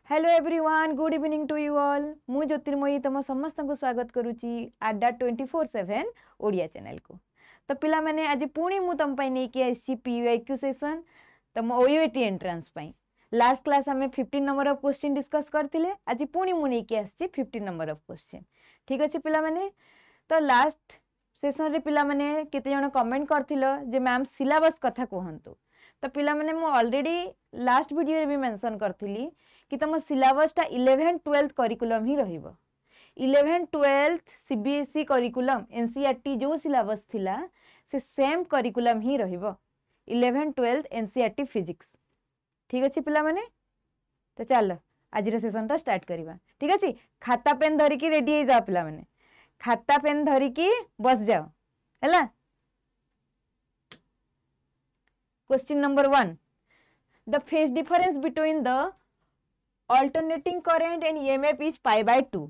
Hello everyone, good evening to you all. मु ज्योतिर्मयी तुम समस्त को स्वागत करुच्ची आड्डा 24/7 ओडिया चैनल को। तो पिला माने आज पुणी मु तुम पई नेकी आइछि पीयूआईक्यू सेशन तुम ओयूएटी एंट्रेंस पई। लास्ट क्लास हमें 15 नंबर ऑफ क्वेश्चन डिस्कस करथिले। आज पुणी मु नेकी आछि 15 नंबर ऑफ क्वेश्चन। ठीक अछि पिला माने। तो लास्ट सेशन रे पिला माने केते जण कमेंट करथिलो जे मैम सिलेबस कथा कहंतु। तो पिला माने मु ऑलरेडी लास्ट वीडियो रे भी मेंशन करथिली कि तुम सिलेबस टा 11th-12th करिकुलम ही रहिबो। 11th-12th सीबीएसई करिकुलम एनसीईआरटी जो सिलेबस थिला से सेम करिकुलम ही रहिबो। 11th-12th NCERT physics. ठीक अछि पिला माने। तो चल आज रे सेशन टा स्टार्ट करिबा। ठीक अछि। खाता पेन धरि की रेडी हे जा पिला माने। खाता पेन धरि की बस जाओ हैला। Question number 1, the phase difference between the alternating current and EMF is pi by 2.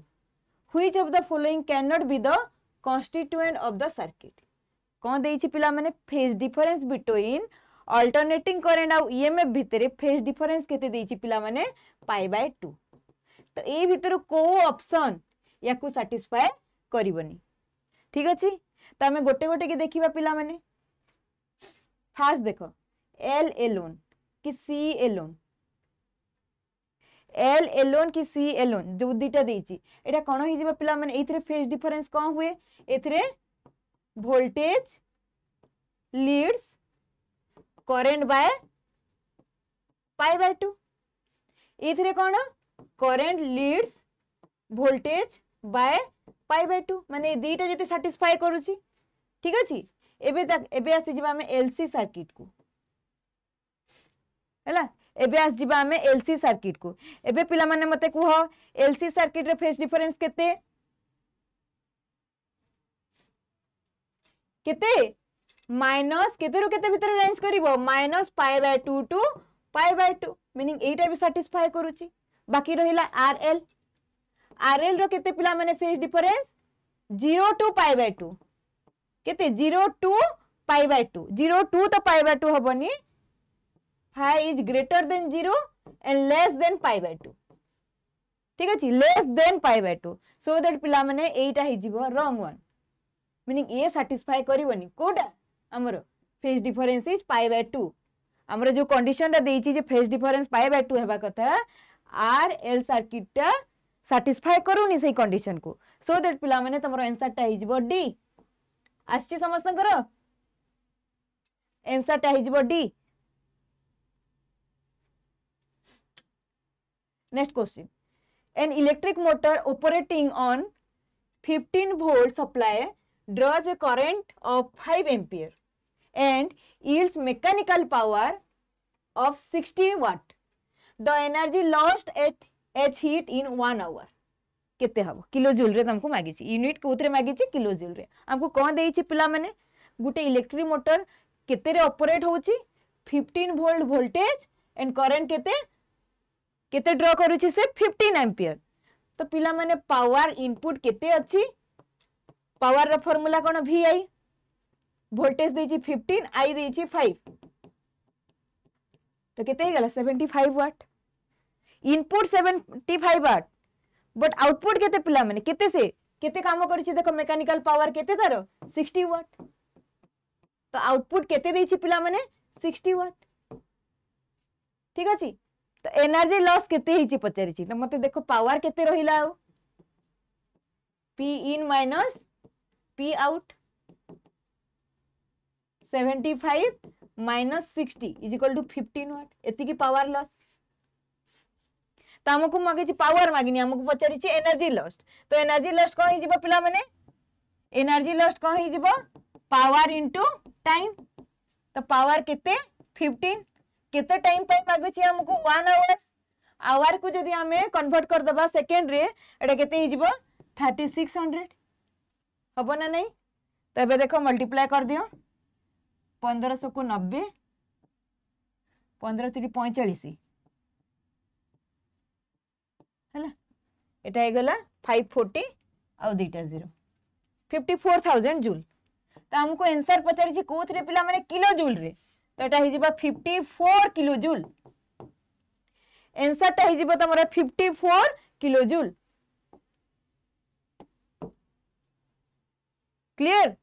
Which of the following cannot be the constituent of the circuit? कौन देइछि पिला माने phase difference between alternating current और EMF भितरे phase difference केते देइछि पिला माने pi by 2. तो ए भितर को ऑप्शन या को सैटिस्फाई करिवनी। ठीक अछि। तो हमें गोटे गोटे के देखिबा पिला माने। फास्ट देखो L एलोन कि C एलोन, L एलोन कि C एलोन जो दुटा देइछि एटा कोन होई जिबा पिला माने एथिरे फेज डिफरेंस कोन हुए। एथिरे voltage leads current by pi by 2। एथिरे कोन current leads voltage by pi by 2 माने दुटा जते सैटिस्फाई करूची। ठीक अछि। एबे आसी जिबा हमें एलसी सर्किट को हैला। एबे आस जिबा हमें एलसी सर्किट को। एबे पिला माने मते कुह एलसी सर्किट रे फेज डिफरेंस केते केते माइनस केते रो केते भीतर रेंज करिवो minus pi by 2 to pi by 2 meaning एटा भी सैटिस्फाई करूची। बाकी रहिला आरएल। आरएल रो केते पिला माने phase difference 0 to pi by 2 केते 0 टू पाई बाय 2। 0 टू तो पाई by 2 हबनी। Phi is greater than 0 and less than pi by 2. ठीक अछि। less than pi by 2 so that पिला माने एटा हि जिवो wrong one meaning ए सैटिस्फाई करिवनी। कोडा हमरो phase difference is pi by 2। हमरो जो कंडीशन ता देइछि जे फेज डिफरेंस pi by 2 हेबा कथा आर एल सर्किट ता सैटिस्फाई करूनी सेही कंडीशन को so that पिला माने तमरो आंसर ता हि जिवो डी। आछि समस्त करो आंसर ता हि जिवो D. Next question. An electric motor operating on 15-volt supply draws a current of 5 ampere and yields mechanical power of 60 watt. The energy lost at H heat in 1 hour. केते हबो kilo joule रे तुमको मागी छी। Unit कोथरे मागी छी kilo joule रे। हमको कोन देई छी पिला माने गुटे इलेक्ट्रिक मोटर केते रे ऑपरेट होउची 15 वोल्ट वोल्टेज एंड करंट केते ड्रॉ करूची से 15 एम्पियर। तो पिला माने पावर इनपुट केते अछि पावर रा फार्मूला कोन VI वोल्टेज देछि 15 आई देछि 5 तो केते हे गला 75 वाट। इनपुट 75 वाट बट आउटपुट केते पिला माने केते से केते काम करिछि देखो मैकेनिकल पावर केते तारो 60 वाट। तो आउटपुट केते देछि पिला माने 60 वाट। ठीक अछि। तो एनर्जी लॉस केते हिची पचारिछि तो मते देखो पावर केते रहिला P in minus P out 75 minus 60 is equal to 15 watt. एति की पावर लॉस तो हमकु मागिछि पावर मागिनी हमकु पचारिछि एनर्जी लॉस। तो एनर्जी लॉस को हि जिवो पिला माने एनर्जी लॉस को हि जिवो पावर इनटू टाइम। तो पावर केते 15 केते टाइम पे मागुछि हमकु 1 आवर। आवर को जदी हमें कन्वर्ट कर दबा सेकंड रे एटा केते हि जिवो 3600 हबो ना नहीं। तो एबे देखो मल्टीप्लाई कर दियो 1500 को 90 15 3 45 हैला एटा हे गला 540 आ दुईटा 0 54000 जूल। तो हमको आंसर पचारिछि कोथरे पिला माने किलो जूल रे तो एटा हि जिबा 54 किलो जूल। आंसर टा हिजिबो तमरा 54 किलो जूल। क्लियर?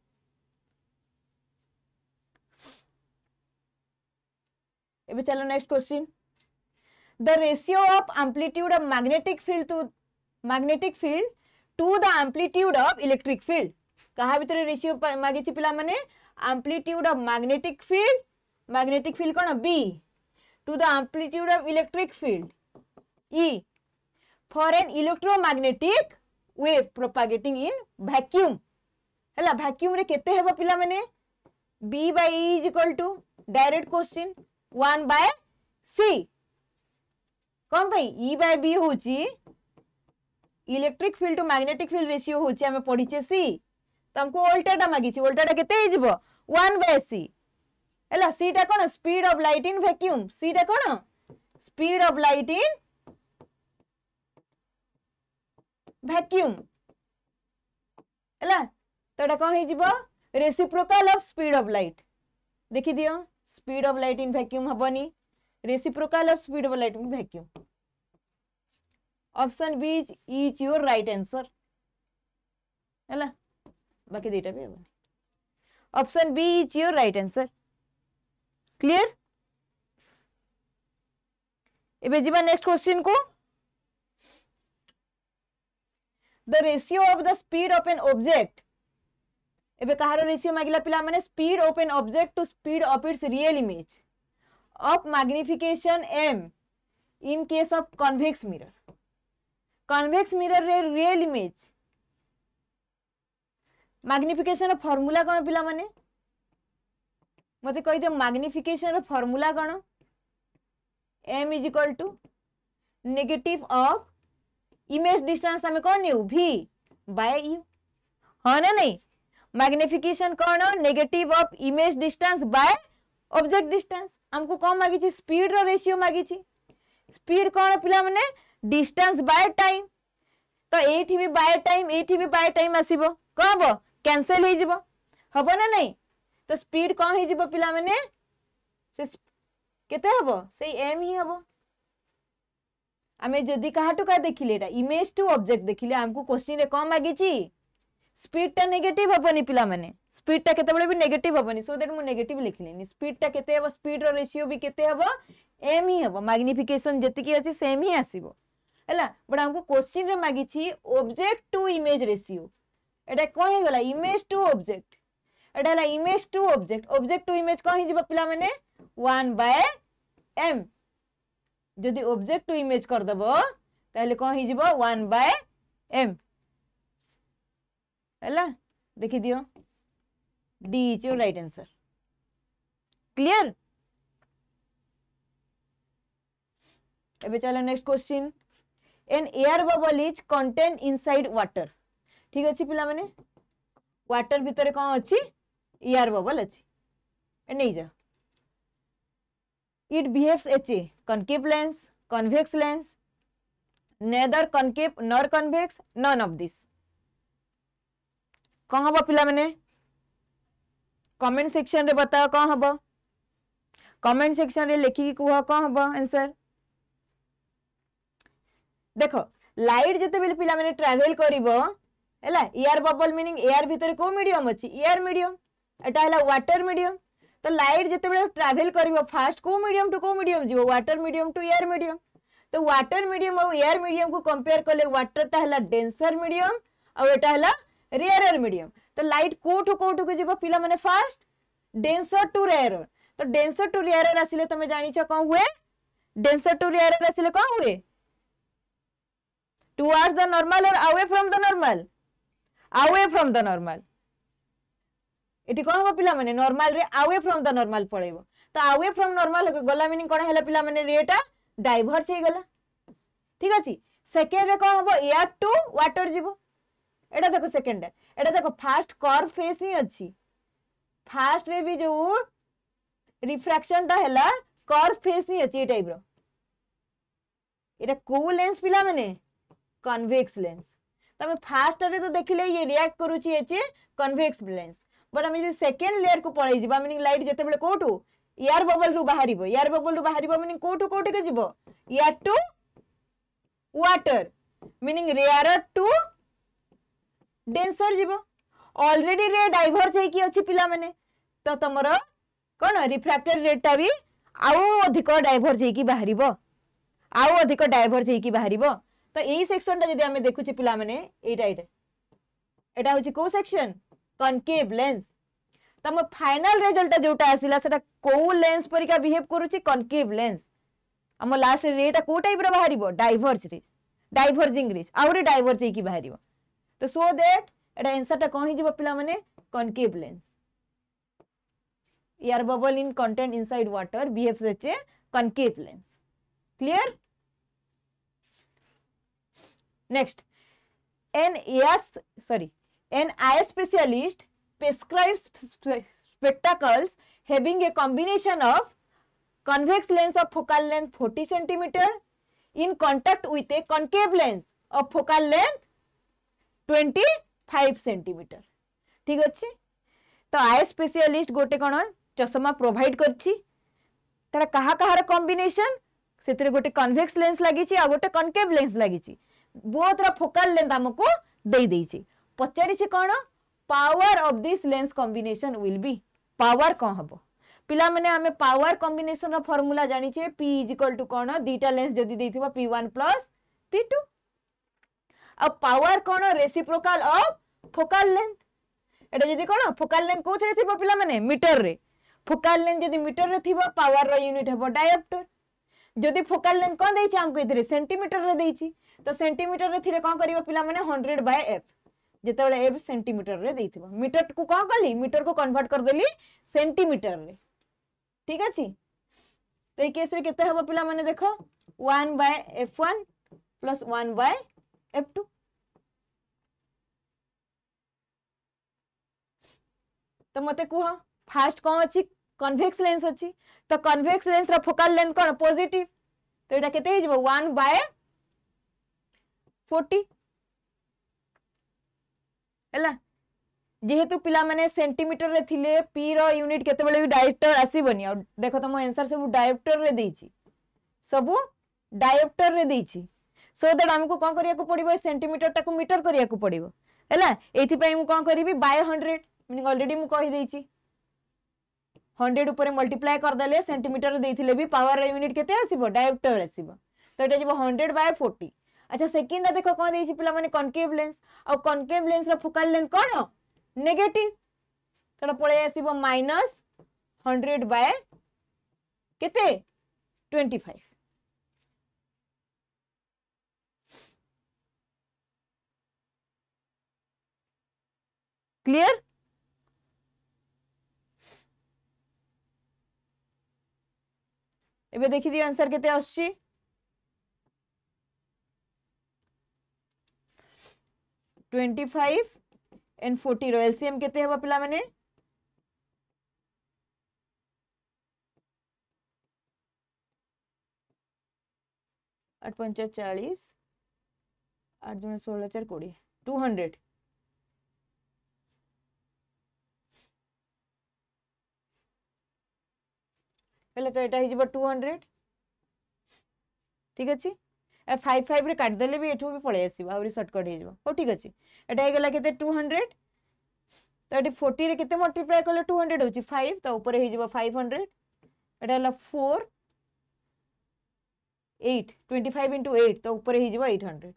एबे चलो next question. The ratio of amplitude of magnetic field to the amplitude of electric field. कहा भितर रेशियो मागी पिला माने एम्पलीट्यूड ऑफ मैग्नेटिक फील्ड कोन B to the amplitude of electric field E for an electromagnetic wave propagating in vacuum. हला vacuum रे केते हेबो पिला माने b by e is equal to direct question 1 by c। कौन भाई e by b होची electric field to magnetic field ratio होची हमें पढ़ीचे c। तो हमको उल्टाटा मागिची, उल्टाटा केते हे जिवो 1 by c। हला c टा कोन speed of light in vacuum, c टा कोन speed of light in vacuum. हला तो एटा कोन हे जिवो reciprocal of speed of light. देखि दियो speed of light in vacuum हबनी, reciprocal of speed of light in vacuum. Option B is your right answer. हला बाकी देटा भी हबनी, option B is your right answer. Clear? एबे जिबा नेक्स्ट क्वेश्चन को। The ratio of the speed of an object. एबे कहारो रेशियो मागिला पिला माने speed of an object to speed of its real image of magnification m in case of convex mirror. Convex mirror रे real image magnification formula कोन पिला माने मते कहि दे। मैग्निफिकेशन फॉर्मूला कोन m is equal to negative of image distance हमें कोन न्यू v बाय u। हां ना नहीं? मैग्निफिकेशन कौन negative of image distance by object distance. हमको कौन मागी छी स्पीड रो रेशियो मागी छी। स्पीड कौन पिला माने डिस्टेंस बाय टाइम। तो एठी भी बाय टाइम एठी भी बाय टाइम आसीबो कहबो कैंसिल हे जिवो हबो ना नहीं? तो स्पीड कौन हे जिवो पिला माने से केते हबो से m ही हबो। हमें जदी काहाटो का देखिले एटा इमेज टू ऑब्जेक्ट देखिले हमको क्वेश्चन रे कौन मागी छी स्पीड टा नेगेटिव हबनी पिला माने। स्पीड टा केते बळे भी नेगेटिव हबनी, सो दैट मु नेगेटिव लिखलेनी। स्पीड टा केते हबो स्पीड रो रेशियो भी केते हबो m ही हबो। मैग्निफिकेशन जति की अछि सेम ही आसीबो हैला। बट हमको क्वेश्चन रे मागी छी ऑब्जेक्ट टू इमेज रेशियो। एटा कोन हे गला इमेज टू ऑब्जेक्ट। एटा हला image to object. Object to image कोन हे जिवो पिला माने 1 by m। जदी ऑब्जेक्ट टू इमेज कर दबो ताले कोन हे जिवो 1 by m हैला। देखि दियो D is your right answer. Clear? एबे चलो next question. An air bubble is contain inside water. ठीक अछि पिला माने वाटर भितरे कोन अछि एयर बबल अछि। ए नै जा it behaves as a concave lens convex lens neither concave nor convex none of this. कौन हम पिला मैंने कमेंट सेक्शन रे बताओ कौन हम। कमेंट सेक्शन रे लिखी कह कौन हम आंसर। देखो लाइट जिते बेले पिला मैंने ट्रैवल करिवो हैला एयर बबल मीनिंग एयर भीतर को मीडियम अछि एयर मीडियम। एटा हैला वाटर मीडियम। तो लाइट जिते बेले ट्रैवल करिवो फास्ट को मीडियम टू को मीडियम जीवो water medium to air medium. तो वाटर मीडियम और एयर मीडियम को कंपेयर करले वाटर टा हैला डेंसर मीडियम और एटा हैला रेयर मीडियम। तो लाइट कोठो को जीवो पिला माने फास्ट डेंसर टू रेयर। तो डेंसर टू रेयर आसिले तमे जानि छ कोन हुए डेंसर टू रेयर आसिले कोन हुए टुवर्ड्स द नॉर्मल और away from the normal away from the normal. एटी कोन हो पिला माने नॉर्मल रे अवे फ्रॉम द नॉर्मल पळेबो। तो अवे फ्रॉम नॉर्मल गला मीनिंग कोन हैला पिला माने रेटा डाइवर्ज हे गला। ठीक अछि सेकंड रे कोन हो एयर टू वाटर जीवो। एटा देखो सेकंड एटा देखो फास्ट कर्व फेस ही अछि। फास्ट रे भी जो रिफ्रैक्शन ता हैला कर्व फेस ही अछि ए टाइप रो। एटा को लेंस पिला माने कन्वेक्स लेंस। तमे फास्ट रे तो देखिले ये रिएक्ट करूची एचे कन्वेक्स लेंस। बट हम जे सेकंड लेयर को पळै जिबा मीनिंग लाइट जते बेले कोठू एयर बबल रु बाहरिबो, एयर बबल रु बाहरिबो मीनिंग कोठु कोठे के जिवो, air to water meaning rare to denser जीवो। ऑलरेडी रे डाइवर्ज है कि अछि पिला माने, तो तमरो कोन रिफ्रैक्टेड रेट भी आउ अधिक डाइवर्ज है कि बाहरिबो, आउ अधिक डाइवर्ज है कि बाहरिबो। तो एई सेक्शन ता जदी हमें देखुची पिला माने एटा एटा होची को सेक्शन कनकेव लेंस। तम फाइनल रिजल्ट जोटा आसिला सेटा को लेंस परिका बिहेव करूची कनकेव लेंस। हम लास्ट रे एटा को टाइप रे बाहरिबो डाइवर्ज रे, डाइवर्जिंग रे आउरी डाइवर्ज है कि बाहरिबो। तो सो दैट एटा आंसर ता कहि जिवो पिला माने concave lens. Air bubble in content inside water behaves as a concave lens. Clear? Next, an eye specialist prescribes spectacles having a combination of convex lens of focal length 40 cm in contact with a concave lens of focal length 25 cm। ठीक अच्छे, तो eye specialist गोटे कौन चश्मा provide करछि, तारा कहा कहार combination से गोटे कन्वेक्स लेंस लगी आ गोटे कनकेव लेंस लगी, बोथ रा फोकल लेंथ हमको दे देछि। पचारि से कौन power of this lens combination will be, power कौन हबो पिला माने हमें पावर कॉम्बिनेशन रा फार्मूला जानि छे P इक्वल टू कौन दीटा लेंस जदी देथिबो P1 प्लस P2। अब पावर कौन रेसिप्रोकल ऑफ फोकल लेंथ, एटा जदी कौन फोकल लेंथ कोथरे थिबो पिला माने मीटर रे, फोकल लेंथ जदी मीटर रे थिबो पावर रा यूनिट हेबो डायोप्टर। जदी फोकल लेंथ कोन देछि हमको इधरे सेंटीमीटर रे देछि, तो सेंटीमीटर रे थिले कोन करिवो पिला माने 100/f, जेतेबेले f सेंटीमीटर रे देथिबो मीटर को कोन कली मीटर को कन्वर्ट कर देली सेंटीमीटर रे। ठीक अछि, तो ए केस रे केते हबो पिला माने देखो 1/f1 प्लस 1/f2। तो मते कुह फास्ट कोन अछि कन्वेक्स लेंस अछि, तो कन्वेक्स लेंस रा फोकल लेंथ कोन पॉजिटिव, तो एटा केते हिजबो 1/40 हैला। जेहेतु पिला माने सेंटीमीटर रे थिले p रो यूनिट केते बेले भी डायोप्टर आसीबनी। और देखो तुम आंसर सब डायोप्टर रे देछि, सब डायोप्टर रे देछि, सो दैट हमको कोन करिया को पड़िबो सेंटीमीटर टाको मीटर करिया को पड़िबो हैला। एथि पई मु कोन करिवि बाय 100 मीनिंग ऑलरेडी मु कहि देछि 100 ऊपर मल्टीप्लाई कर देले सेंटीमीटर रे देथिले भी पावर रे यूनिट केते आसीबो डायोप्टर आसीबो, तो एटा जेबो 100/40। अच्छा सेकंड देखो कोन देछि पिला माने कनकेव लेंस, और कनकेव लेंस रा फोकल लेंथ कोन नेगेटिव, तोड़ा पळे आसीबो -100 बाय केते 25। क्लियर? एबे देखि दियो आंसर केते आछी। ट्वेंटी 25 एंड 40 रो एलसीएम केते हेबा पिला माने 8 5 40 8 जने 16 4 20 200। पहले तो एटा हिजबो 200। ठीक अछि, 5 रे काट देले भी एठो भी पळे आसीबो आउरी शॉर्टकट हिजबो। हो ठीक अछि, एटा हे गेला केते 200, तो एटी 40 रे केते मल्टीप्लाई करले 200 होची 5, तो ऊपर हिजबो 500। एटा हला 4 8 25 into 8, तो ऊपर हिजबो 800।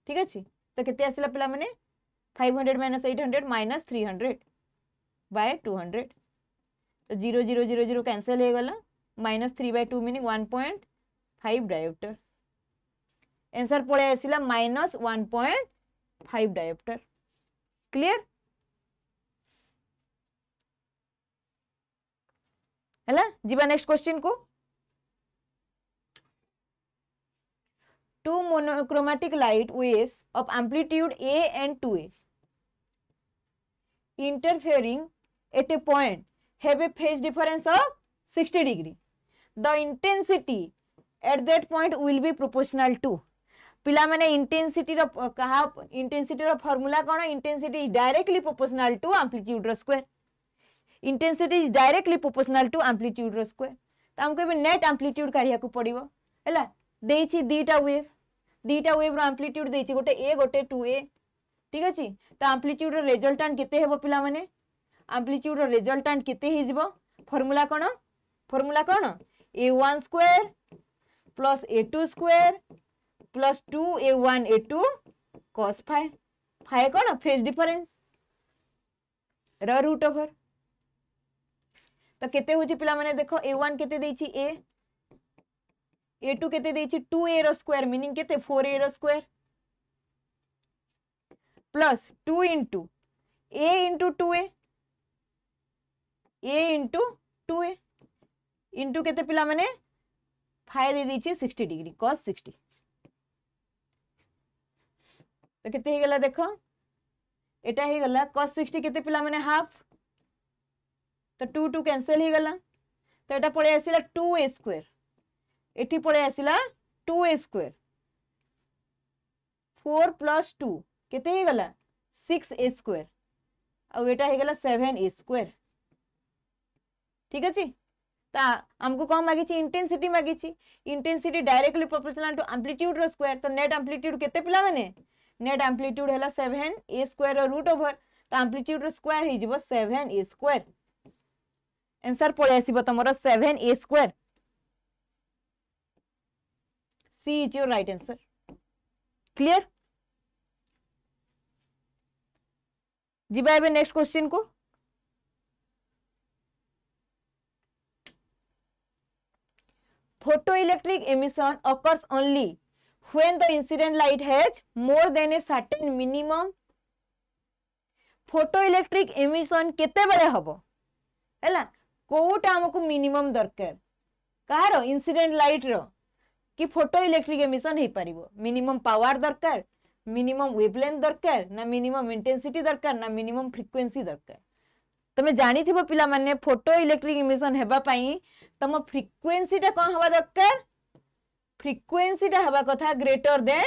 ठीक अछि, तो केते आसिला पिला माने 500 - 800 - 300 बाय 200, तो 0 0 0 0 कैंसिल हो गला, -3/2 मीनिंग 1.5 डायोप्टर। आंसर पळे आसिला -1.5 डायोप्टर। क्लियर हैला? जीवा नेक्स्ट क्वेश्चन को। Two monochromatic light waves of amplitude A and 2A interfering at a point have a phase difference of 60 degree. The intensity at that point will be proportional to। पिला माने intensity रो कहा intensity रो formula कोन, intensity is directly proportional to amplitude रो square. Intensity is directly proportional to amplitude रो square तो हमको एबे नेट एम्पलीट्यूड काढिया को पड़िबो हैला देछि दीटा वेव रो एम्पलीट्यूड देछि गोटे ए गोटे 2a ठीक अछि तो एम्पलीट्यूड रो रिजल्टेंट केते हेबो पिला माने एम्पलीट्यूड रो रिजल्टेंट केते हि जिवो फार्मूला कोन a1 square plus a2 square plus 2a1 a2 cos phi phi कोन फेज डिफरेंस रो रूट ओवर तो केते होची पिला माने देखो a1 केते देछि a a2 केते देछि 2a रो स्क्वायर मीनिंग केते 4a रो square plus 2 into a into 2a into केते पिला माने phi दे देछि 60 डिग्री cos 60 तो केते हे गला देखो एटा हे गला cos 60 केते पिला माने हाफ तो 2 2 कैंसिल हे गला तो एटा पळे आसिला 2a स्क्वायर एठी पळे आसिला 2a स्क्वायर 4 plus 2 केते हे गला 6a स्क्वायर आ एटा हे गला 7a स्क्वायर ठीक अछि ता हमको कौन मागी छी इंटेंसिटी मागी छी intensity directly proportional to amplitude रो स्क्वायर तो नेट एम्पलीट्यूड केते पिला माने नेट एम्पलीट्यूड हैला 7a स्क्वायर रो रूट ओवर तो एम्पलीट्यूड रो स्क्वायर हे जिवो 7a स्क्वायर आंसर पळे आसीबो तमरो 7a square C is your right answer clear जिबा एबे नेक्स्ट क्वेश्चन को photoelectric emission occurs only when the incident light has more than a certain minimum photoelectric emission केते बेले हबो हैला कोटा हमको मिनिमम दरकार कहारो इंसिडेंट लाइट रो कि photoelectric emission हे परिबो मिनिमम पावर दरकार मिनिमम वेवलेंथ दरकार ना मिनिमम इंटेंसिटी दरकार ना मिनिमम फ्रीक्वेंसी दरकार तमे जानी थिबो पिला माने photoelectric emission हेबा पई तम फ्रीक्वेंसी टा कोन हवा दरकार फ्रीक्वेंसी टा हवा कथा ग्रेटर देन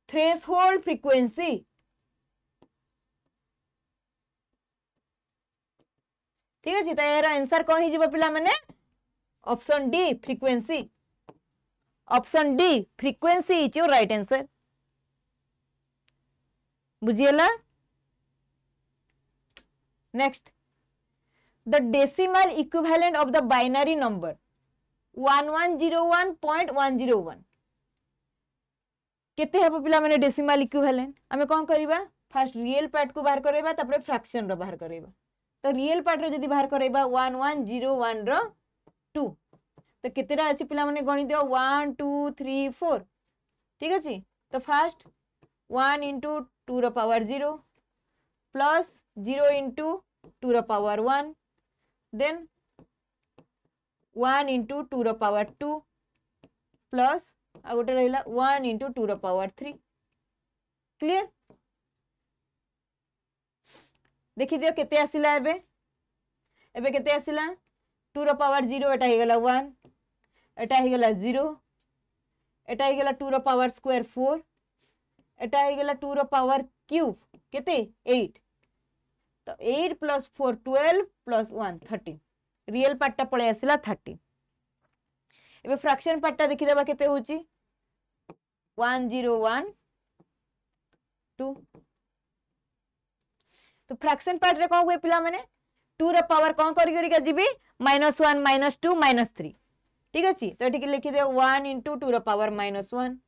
थ्रेशोल्ड फ्रीक्वेंसी ठीक अछि त एरा आंसर कोन हि जिवो पिला माने option D frequency option D frequency is your right answer बुझियला next the decimal equivalent of the binary number 1101.101 केते हेबो पिला माने डेसिमल इक्विवेलेंट हमें कोन करबा फर्स्ट रियल पार्ट को बाहर करबा तापर फ्रैक्शन रो बाहर करबा तो रियल पार्ट रो जदी बाहर करबा 1101 रो 2 तो केतेरा अछि पिला माने गणित 1 2 3 4 ठीक अछि तो फर्स्ट 1 into 2 रो पावर 0 प्लस 0 into 2 रो पावर 1 then 1 into 2 रो पावर 2 प्लस आ गोटे रहिला 1 into 2 रो पावर 3 क्लियर देखि दियो केते आसिला एबे केते आसिला 2 रो पावर 0 एटा हे गेला 1 एटा हे गेला 0 एटा हे गेला 2 रो पावर स्क्वायर 4 एटा हे गेला 2 रो पावर क्यूब केते 8 तो 8 plus 4 12 plus 1 13 रियल पार्ट पळे आसिला 30 एबे फ्रैक्शन पार्ट देखि देबा केते होची 1012 तो फ्रैक्शन पार्ट रे कोन होय पिला माने 2 रो पावर कोन करि करि का जिबी -1 -2 -3 ठीक अछि तो एठी लिखि दे 1 into 2 रो पावर -1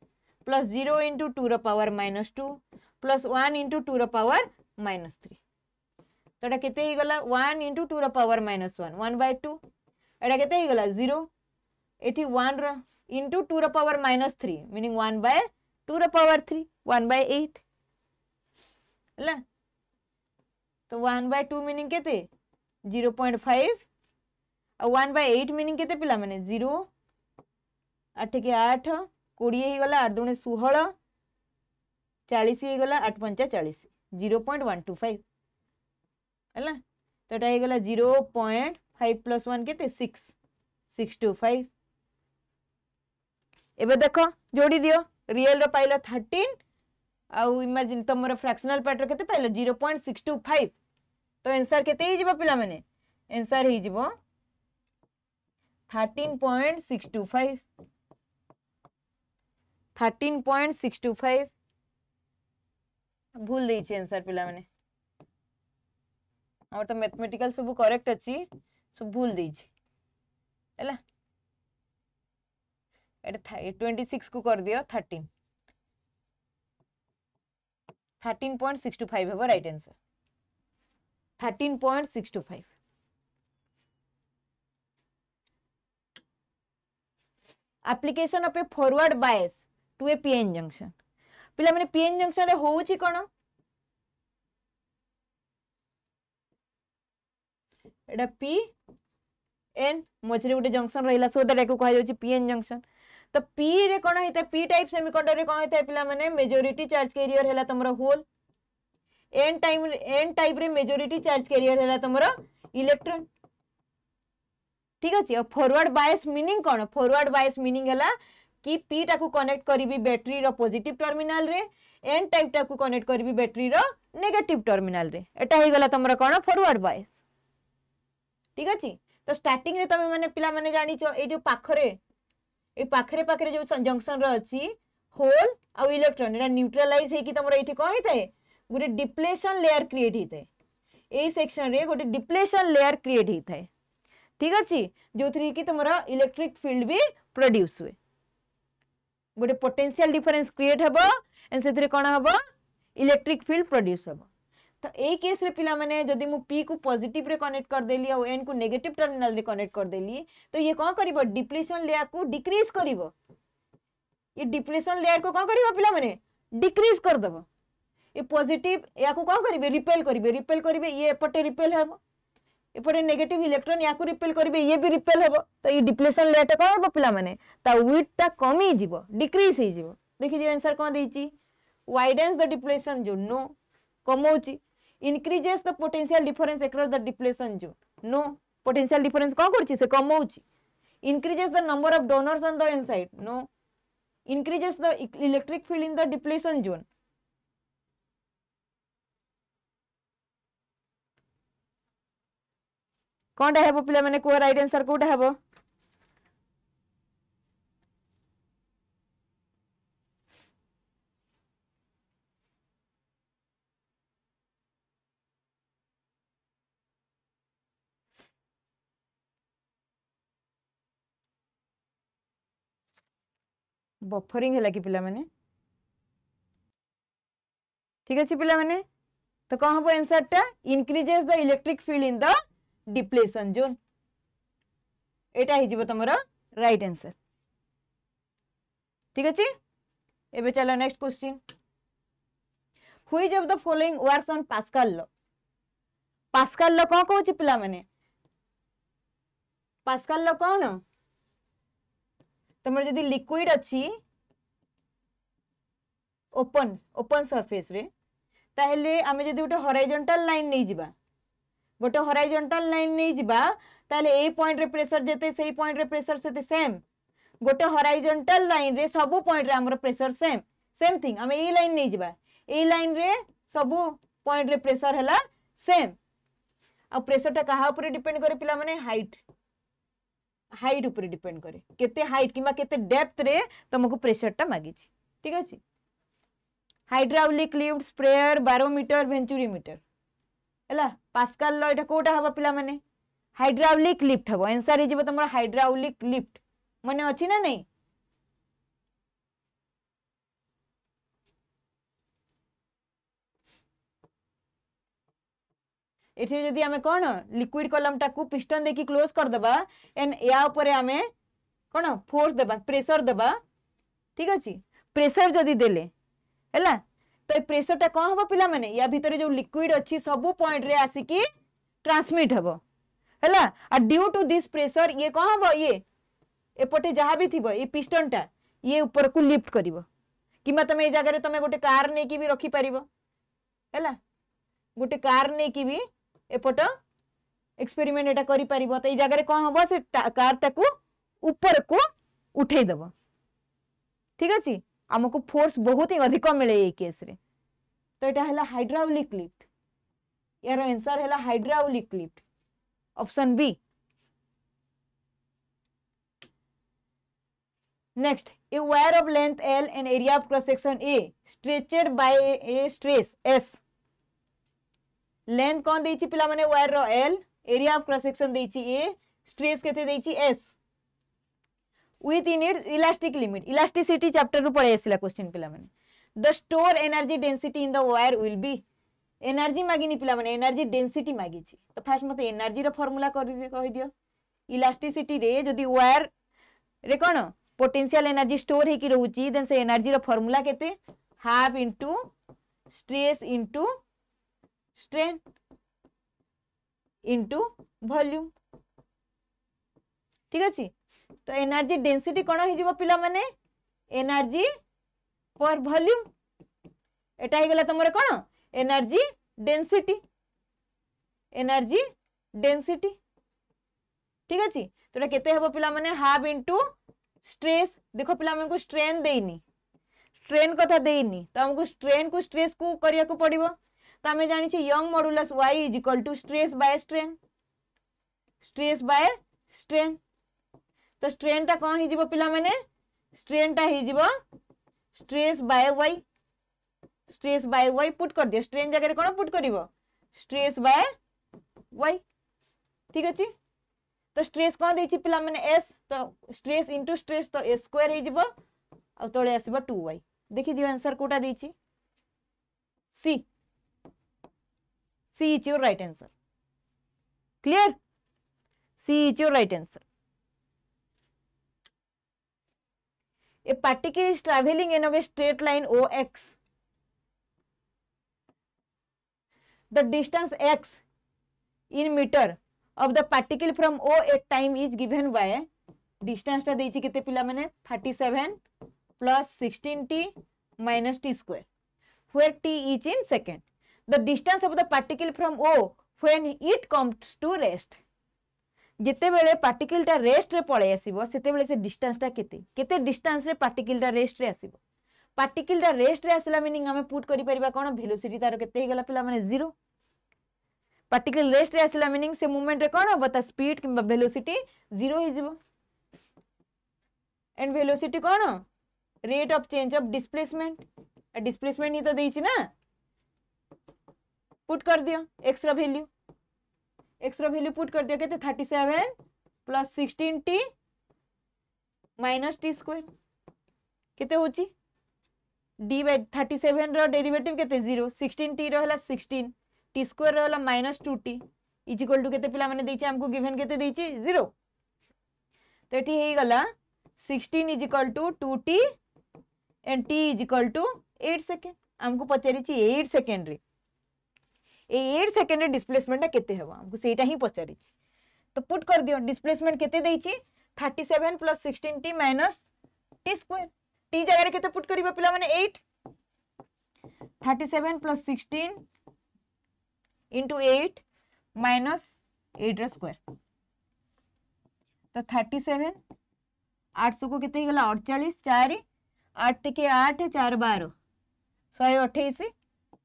plus 0 into 2 रो पावर -2 plus 1 into 2 रो पावर -3 तो एटा केते ही गला 1 into 2 रो पावर -1 1/2 एटा केते ही गला 0 एठी 1 रो into 2 रो पावर -3 मीनिंग 1/2 रो पावर 3 1/8 हला तो 1/2 मीनिंग केते 0.5 और 1/8 मीनिंग केते पिला माने 0 8 के 8 20 ही गला 8 दुणे 16 40 ही गला 8 5 40 0.125 हला तो एटा हे गला 0.5 plus 1 केते 625 एबे देखो जोड़ी दियो रियल रो पाइलो 13 आउ इमेजिन तमरो फ्रैक्शनल पार्ट रो केते पाइलो 0.625 तो आंसर केते ही जिवो पिला माने आंसर ही जिवो 13.625 13.625 भूल देछि आंसर पिला माने और तो मैथमेटिकल सब करेक्ट अछि सब भूल देछि हैला एटा 26 को कर दियो 13.625 हेबो right answer 13.625 application of a forward bias to a PN junction पिला माने PN junction रे होउची कोन एटा PN मझरे गोटे जंक्शन रहिला सो दैट एको कहा जाउची PN जंक्शन तो P रे कोन हेता P टाइप सेमीकंडक्टर रे कोन हेता पिला माने मेजॉरिटी चार्ज कैरियर हैला तमरा होल N टाइप रे मेजॉरिटी चार्ज कैरियर हैला तमरा इलेक्ट्रॉन ठीक अछि और फॉरवर्ड बायस मीनिंग कोन फॉरवर्ड बायस मीनिंग हैला कि P टाकू कनेक्ट करिवि बैटरी रो पॉजिटिव टर्मिनल रे N टाइप टाकू कनेक्ट करिवि बैटरी रो नेगेटिव टर्मिनल रे एटा हे गला तमरा कोन फॉरवर्ड बायस ठीक अछि तो स्टार्टिंग रे तमे माने पिला माने जानि छ ए जो पाखरे ए पाखरे जो जंक्शन रो अछि होल आ इलेक्ट्रॉन एटा न्यूट्रलाइज हे कि तमरा एठी कोन हेतै गोटे डिप्लेशन लेयर क्रिएट हेतै ए सेक्शन रे गोटे डिप्लेशन लेयर क्रिएट हेतै ठीक अछि जो थ्री कि तमरा इलेक्ट्रिक फील्ड भी प्रोड्यूस हुए गोटे पोटेंशियल डिफरेंस क्रिएट हबो एंड सेथरे कोन हबो इलेक्ट्रिक फील्ड प्रोड्यूस हबो तो ए केस रे पिला माने जदी मु P को पॉजिटिव रे कनेक्ट कर देली और N को नेगेटिव टर्मिनल रे कनेक्ट कर देली तो ये कोन करिवो डिप्लेशन लेयर को डिक्रीज करिवो ये डिप्लेशन लेयर को कोन करिवो पिला माने डिक्रीज कर दबो ये पॉजिटिव या को कोन करिवे रिपेल करिवे ये एपटे रिपेल हबो एपटे नेगेटिव इलेक्ट्रॉन या को रिपेल करिवे ये भी रिपेल हबो तो ये डिप्लेशन लेयर ता कोन हबो पिला माने ता विड्थ ता कमी जिवो डिक्रीज हे जिवो देखि जे आंसर कोन देछि वाइडेंस द डिप्लेशन जोन नो कमौची increases the potential difference across the depletion zone no potential difference कोन करछि से कमौची increases the number of donors on the n side no increases the electric field in the depletion zone कोनटा हेबो पिला माने को right answer Kota हेबो buffering है कि पिला माने ठीक अछि पिला माने तो कौन हम आंसर टा increases the electric field in the depletion zone एटा ही जीवो तमरा राइट आंसर ठीक अछि एबे चलो next question which of the following works on Pascal law कोन कहूची पिला माने पास्कल लॉ कोन तमर जदी लिक्विड अछि ओपन सरफेस रे ताहेले आमे जदी गोटे हॉरिजॉन्टल लाइन नै जिबा गोटे हॉरिजॉन्टल लाइन नै जिबा ताहेले ए पॉइंट रे प्रेशर जेते सेही पॉइंट रे प्रेशर सेते सेम गोटे हॉरिजॉन्टल लाइन रे सब पॉइंट रे हमर प्रेशर सेम थिंग आमे ए लाइन नै जिबा ए लाइन रे सब पॉइंट रे प्रेशर हला सेम आ प्रेशर ता कहा ऊपर डिपेंड करे पिला माने हाइट ऊपर डिपेंड करे केते हाइट किबा केते डेप्थ रे तुमको प्रेशर ता मागी छी ठीक अछि hydraulic lift sprayer barometer venturimeter हैला पास्कल लॉ एटा कोटा हबा पिला माने हाइड्रोलिक लिफ्ट हबो आंसर हे जेबो तमरा हाइड्रोलिक लिफ्ट माने अछि ना नै एठी जदी हमें कोन लिक्विड कॉलम टाकू पिस्टन देखि क्लोज कर दबा एंड या ऊपर हमें कोन फोर्स देबा प्रेशर देबा ठीक अछि प्रेशर जदी देले हैला तो प्रेशर टा कोन हबो पिला माने या भीतर जो लिक्विड अछि सब पॉइंट रे आसी की ट्रांसमिट हबो हैला आ ड्यू टू दिस प्रेशर ये कोन हबो ये एपटे जहा भी थिबो ये पिस्टन टा ये ऊपर को लिफ्ट करिवो किमा तमे ए जगह रे तमे गोटे कार नै की भी रखी परिवो हैला गोटे कार नै की भी एपट एक्सपेरिमेंट एटा करि परिबो त ए जगह रे कोन हबो से कार टाकू ऊपर को उठै दबो ठीक अछि हमको फोर्स बहुत ही अधिक मिले ए केस रे तो एटा हला हाइड्रोलिक लिफ्ट यार आंसर है hydraulic lift option B. Next, a wire of length L and area of cross section A stretched by a stress S। Length कौन देछि पिला माने वायर रो L, area of cross section देछि A, stress केते देछि S with in its elastic limit। Elasticity chapter रो पढे आसिला क्वेश्चन पिला माने। The store energy density in the wire will be. Energy मागिनी पिला माने, एनर्जी डेंसिटी मागी छी। तो फास्ट मते एनर्जी रो फार्मूला कहि दियो। इलास्टिसिटी रे जदी वायर रे कोन पोटेंशियल एनर्जी स्टोर हे कि रहउची, देन से एनर्जी रो फार्मूला केते half into stress into strain into volume. ठीक अछि। तो एनर्जी डेंसिटी कोन हे जिवो पिला माने एनर्जी पर वॉल्यूम। एटा हे गेला तमरे कोन एनर्जी डेंसिटी, एनर्जी डेंसिटी। ठीक अछि। तो एटा केते हेबो पिला माने हाफ इनटू स्ट्रेस। देखो पिला हमको स्ट्रेन देनी, स्ट्रेन कथा देनी, तो हमको स्ट्रेन को स्ट्रेस को करिया को पड़िबो। तो हमें जानि छी Young modulus y is equal to stress by strain, stress by strain. तो स्ट्रेन टा कोन हि जिवो पिला माने, स्ट्रेन टा हि जिवो stress by y, stress by y put कर दियो। स्ट्रेन जगह रे कोन पुट करिवो स्ट्रेस बाय y। ठीक अछि। तो स्ट्रेस कौन देछि पिला माने S, तो स्ट्रेस इनटू स्ट्रेस तो S स्क्वायर हे जिवो आ तळे आसीबो 2y। देखि दियो आंसर कोटा देछि C। C is your right answer। Clear? C is your right answer। A particle is traveling in a straight line OX। The distance x in meter of the particle from O at time is given by distance टा देछि केते पिला माने 37 plus 16t minus t square where t is in second। The distance of the particle from O when it comes to rest। जेते बेले particle टा rest रे पळे आसीबो सेते बेले से डिस्टेंस टा केते केते डिस्टेंस रे पार्टिकल टा रेस्ट रे आसीबो। पार्टिकल टा रेस्ट रे आसला मीनिंग हमें पुट करि परिबा कोन वेलोसिटी तार केते हे गेला पिला माने 0। पार्टिकल रेस्ट रे आसला मीनिंग से मूवमेंट रे कोन हो बता स्पीड किबा वेलोसिटी 0 हे जिवो। एंड वेलोसिटी कोन rate of change of displacement. Displacement ही तो देछि ना, पुट कर दियो x रो वैल्यू, x रो वैल्यू पुट कर दियो केते 37 plus 16t minus t square केते होची d by 37 रो डेरिवेटिव केते 0, 16t रो हला 16, t square रो हला -2t इज इक्वल टू केते पिला माने देछि हमको गिवन केते देछि 0। तो एठी हे गला 16 is equal to 2t and t is equal to 8 second. हमको पचारि छि 8 सेकंड रे, ए 8 सेकंड रे डिस्प्लेसमेंट केते हेबो हमको सेटा ही पचारि छि। तो पुट कर दियो डिस्प्लेसमेंट केते देछि 37 plus 16t minus t square। t जगह रे केते पुट करिबो पिला माने 8, 37 plus 16 into 8 minus 8 रो स्क्वायर। तो 37 800 को केते गला 48 4 8 के 8 4 12 128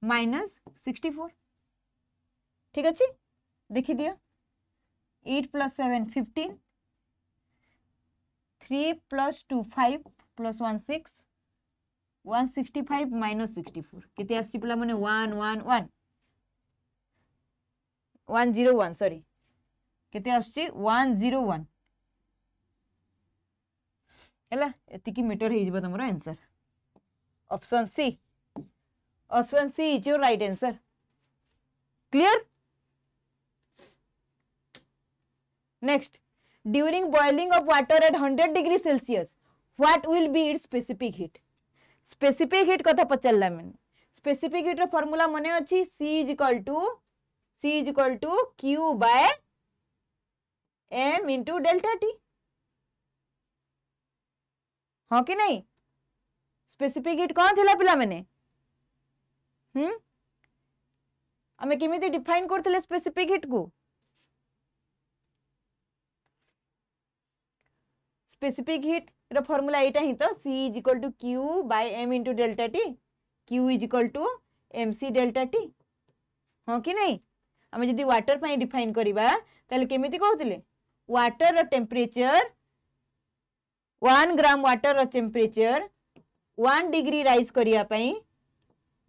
माइनस 64। ठीक अछि। देखि दियो 8 plus 7 15, 3 plus 2 5 plus 1 6, 165 minus 64 केते आसी पिला माने 111 101 सॉरी केते आसी 101 एला एति की मीटर हे जिवो तमरो answer option C. Option C is your right answer. Clear? Next, during boiling of water at 100 degree Celsius what will be its specific heat. Specific heat कथा पचलला मैंने। स्पेसिफिक हीट रो फार्मूला मने अछि C is equal to Q by M into delta T। हाँ कि नहीं? Specific heat कौन थिला पिला मैंने हमें केमिति डिफाइन करथिले स्पेसिफिक हीट को। स्पेसिफिक हीट रो फार्मूला एटा ही तो C is equal to Q by M into delta T, Q is equal to MC delta T। हाँ कि नहीं? आम जदि वाटर पाई डिफाइन करबा ताले केमिति कहउतले वाटर रो टेम्परेचर 1 ग्राम वाटर रो टेम्परेचर 1 डिग्री राइज करिया पई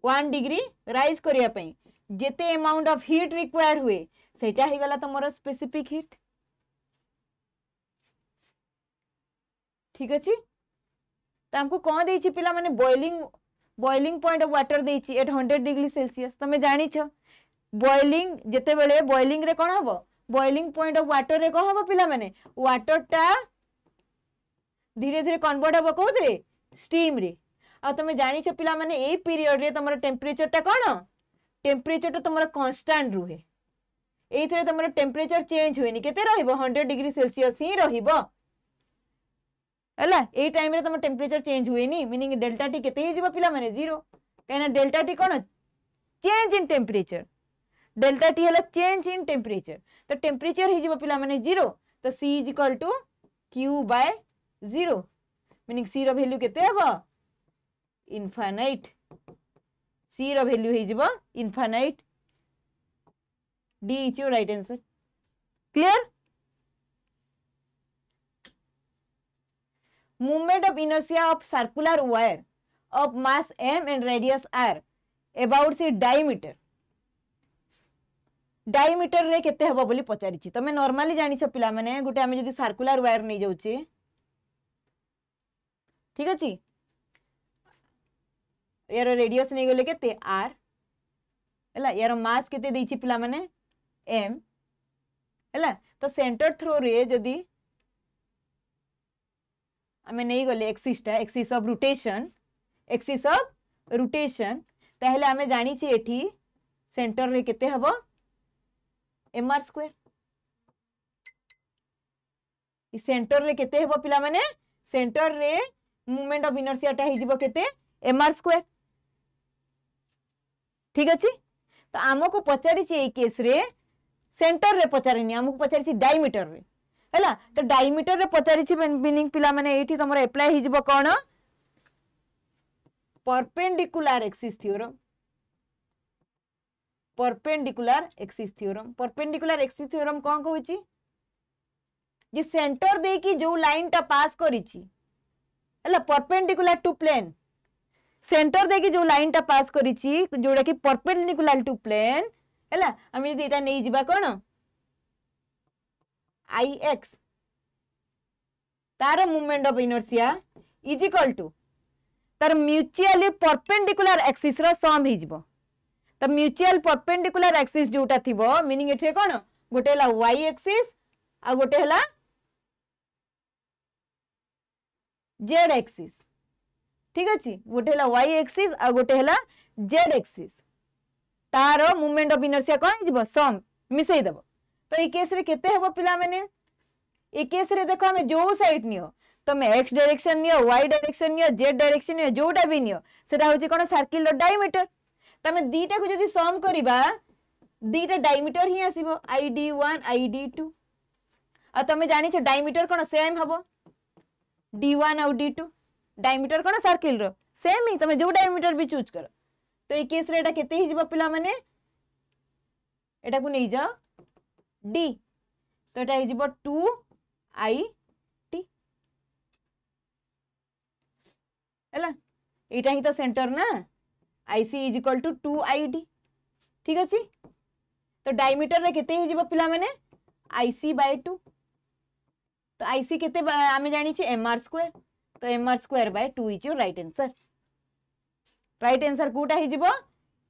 1 डिग्री राइज करिया पई जेते अमाउंट ऑफ हीट रिक्वायर्ड हुए सेटा ही गला तमरो स्पेसिफिक हीट। ठीक अछि त हमको कोन देछि पिला माने बॉइलिंग पॉइंट ऑफ वाटर देछि एट 100 डिग्री सेल्सियस। तमे जानि छ बॉइलिंग जेते बेले बॉइलिंग रे कोन हबो बॉइलिंग पॉइंट ऑफ वाटर रे कोन हबो पिला माने वाटर टा धीरे धीरे कन्वर्ट हबो कोथरे स्टीम रे। आ तमे जानि छ पिला माने ए पीरियड रे तमरो टेम्परेचर टा कोन टेम्परेचर टा तमरो कांस्टेंट रुहे एथरे तमरो टेम्परेचर चेंज होइनी केते रहइबो 100 डिग्री सेल्सियस ही रहइबो हला। ए टाइम रे तमरो टेम्परेचर चेंज हुएनी मीनिंग डेल्टा टी केते ही जिवो पिला माने 0 कहना डेल्टा टी कोन change in temperature delta T हला चेंज इन टेम्परेचर तो टेम्परेचर ही जिवो पिला माने 0 तो C = Q/0 मीनिंग C रो वैल्यू केते हबो इनफाइनाइट C रो वैल्यू ही जिवो infinite D is your right answer. Clear. Movement of inertia of circular wire of mass m and radius r about its diameter diameter रे केते हबो बोली पचारि छी। तमे नॉर्मली जानि छ पिला माने गुटे हमें जदी सर्कुलर वायर नै जाउ छी ठीक अछि यार रेडियस नै गेले केते r हला यार मास केते देछि पिला माने m हला तो सेंटर थ्रो रे जदी हमें नहीं गले एक्सिस ऑफ रोटेशन ताहले हमें जानी छी एठी सेंटर रे केते हबो mr²। इ सेंटर रे केते हबो पिला माने सेंटर रे मूवमेंट ऑफ इनर्शिया टा ही जिवो केते mr²। ठीक अछि तो हमको पचारि छी ए केस रे सेंटर रे पचारिनी हमको पचारि छी डायमीटर रे हैला तो डायमीटर रे पचारि छी मीनिंग पिला माने एठी तमरो अप्लाई हि जिवो कोन perpendicular axis theorem. Perpendicular axis theorem कोन कहू छी जे सेंटर दे की जो लाइन टा पास करी छी हैला परपेंडिकुलर टू प्लेन सेंटर दे की जो लाइन टा पास करी छी जोडा की परपेंडिकुलर टू प्लेन हैला हम यदि एटा नै जिबा कोन Ix तार movement of inertia is equal to तार म्यूचुअली परपेंडिकुलर एक्सिस रो सम ही जिवो। तो म्यूचुअल परपेंडिकुलर एक्सिस जोटा थिबो मीनिंग एठे कोन गोटे हला y एक्सिस आ गोटे हला z एक्सिस। ठीक अछि गोटे हला y एक्सिस आ गोटे हला z एक्सिस तार मूवमेंट ऑफ इनर्शिया कोन जिवो सम मिसई देबो। तो ए केस रे केते हेबो पिला माने ए केस रे देखो हमें जो साइड नियो तमे x direction neo y direction neo z direction neo जोटा भी नियो सेटा होची कोन सर्किल रो डायमीटर तमे दीटा को जदी सम करिबा दीटा डायमीटर ही आसीबो id1 id2 आ तमे जानि छ डायमीटर कोन सेम हबो d1 और d2 डायमीटर कोन सर्किल रो सेम ही तमे जो डायमीटर भी चूज करो। तो ए केस रे एटा केते ही जिवो पिला माने एटा को नै जाओ d तो एटा हिजिबो 2it हैला एटा ही तो सेंटर ना IC = 2id। ठीक अछि तो डायमीटर रे केते हिजिबो पिला माने IC/2 तो IC केते आमे जानि छी mr² तो mr²/2 is your right answer. Right answer कोटा हिजिबो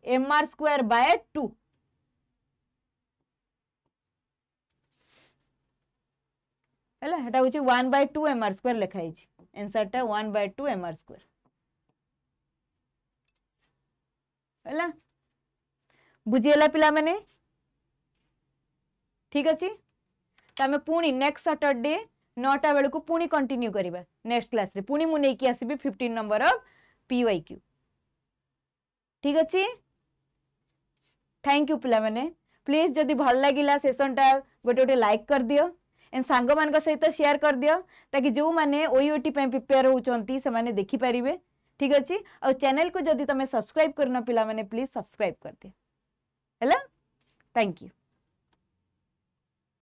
mr²/2 हैला हेटा होची 1/2 mr² लिखाई छी आंसर टा 1/2 mr² हैला बुझियला पिला माने। ठीक अछि त हमें पुनी नेक्स्ट सैटरडे 9टा बेल को पुनी कंटिन्यू करिबा नेक्स्ट क्लास रे पुनी मु नै की आसीबी 15 नंबर ऑफ PYQ। ठीक अछि थैंक यू पिला माने प्लीज जदी भल लागिला सेशन टा गोटे गोटे लाइक कर दियो एंड सांग मान सहित शेयर कर दियो ताकि जो माने OUT पे प्रिपेयर होचंती से माने देखि परिबे। ठीक अछि और चैनल को जदी तमे सब्सक्राइब करना पिला माने प्लीज सब्सक्राइब कर दियो हैला। Thank you.